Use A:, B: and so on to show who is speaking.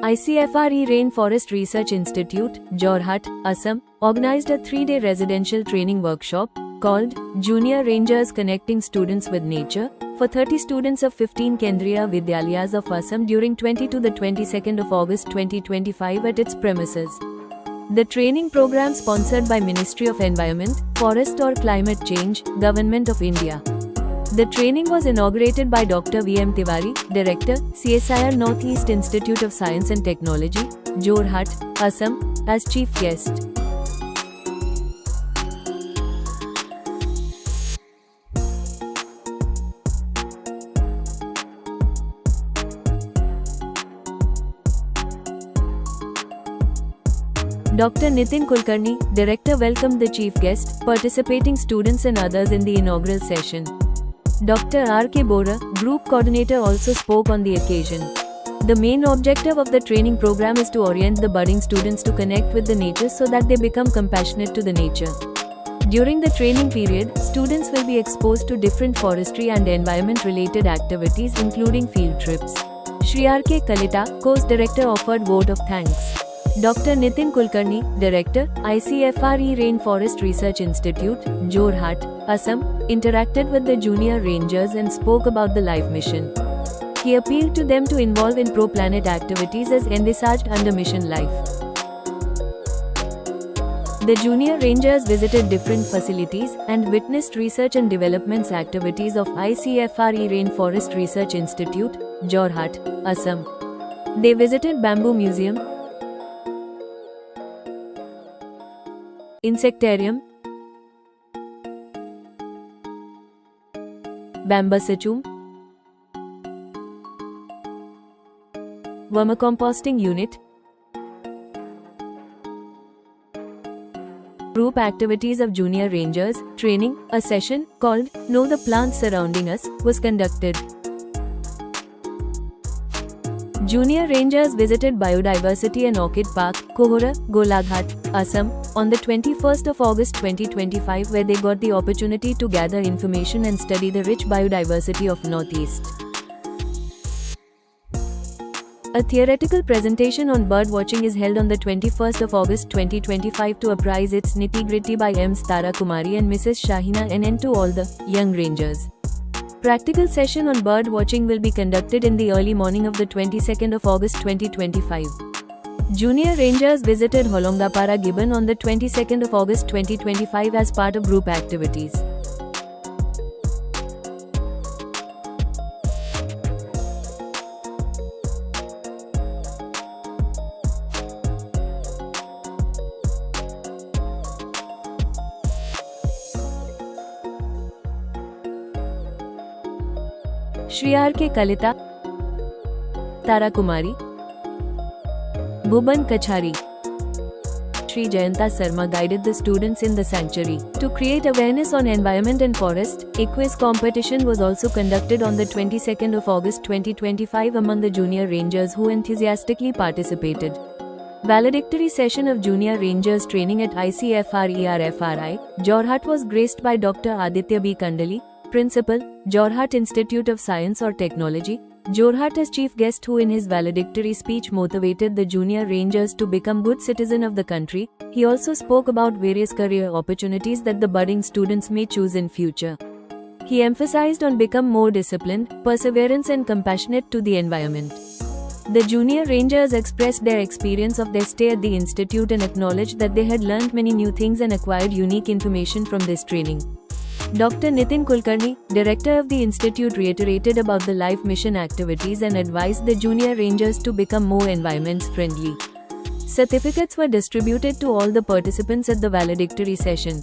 A: ICFRE Rainforest Research Institute, Jorhat, Assam, organized a 3-day residential training workshop called Junior Rangers Connecting Students with Nature for 30 students of 15 Kendriya Vidyalayas of Assam during 20 to the 22nd of August 2025 at its premises. The training program sponsored by Ministry of Environment, Forest or Climate Change, Government of India. The training was inaugurated by Dr. V.M. Tiwari, Director, CSIR Northeast Institute of Science and Technology, Jorhat, Assam, as chief guest. Dr. Nitin Kulkarni, Director, welcomed the chief guest, participating students and others in the inaugural session. Dr. R.K. Bora, Group Coordinator, also spoke on the occasion. The main objective of the training program is to orient the budding students to connect with the nature so that they become compassionate to the nature. During the training period, students will be exposed to different forestry and environment-related activities including field trips. Shri R.K. Kalita, Course Director, offered vote of thanks. Dr. Nitin Kulkarni, Director, ICFRE Rainforest Research Institute, Jorhat, Assam, interacted with the junior rangers and spoke about the LIFE mission. He appealed to them to involve in pro-planet activities as envisaged under Mission Life. The junior rangers visited different facilities and witnessed research and developments activities of ICFRE Rainforest Research Institute, Jorhat, Assam. They visited Bamboo Museum, Insectarium, Bambasachum, Vermicomposting Unit. Group activities of junior rangers, training, a session called Know the Plants Surrounding Us was conducted. Junior rangers visited Biodiversity and Orchid Park, Kohora, Golaghat, Assam, on the 21st of August 2025, where they got the opportunity to gather information and study the rich biodiversity of Northeast. A theoretical presentation on bird watching is held on the 21st of August 2025 to apprise its nitty-gritty by Ms. Tara Kumari and Mrs. Shahina NN to all the young rangers. Practical session on bird watching will be conducted in the early morning of the 22nd of August 2025. Junior rangers visited Holongapara Gibbon on the 22nd of August 2025 as part of group activities. Shri R.K. Kalita, Tara Kumari, Bhuban Kachari, Shri Jayanta Sarma guided the students in the sanctuary. To create awareness on environment and forest, a quiz competition was also conducted on the 22nd of August 2025 among the junior rangers who enthusiastically participated. Valedictory session of Junior Rangers training at ICFRERFRI, Jorhat was graced by Dr. Aditya B. Kandali, Principal, Jorhat Institute of Science or Technology, Jorhat, as chief guest, who in his valedictory speech motivated the junior rangers to become good citizens of the country. He also spoke about various career opportunities that the budding students may choose in future. He emphasized on become more disciplined, perseverance and compassionate to the environment. The junior rangers expressed their experience of their stay at the institute and acknowledged that they had learned many new things and acquired unique information from this training. Dr. Nitin Kulkarni, Director of the Institute, reiterated about the LIFE mission activities and advised the junior rangers to become more environment friendly. Certificates were distributed to all the participants at the valedictory session.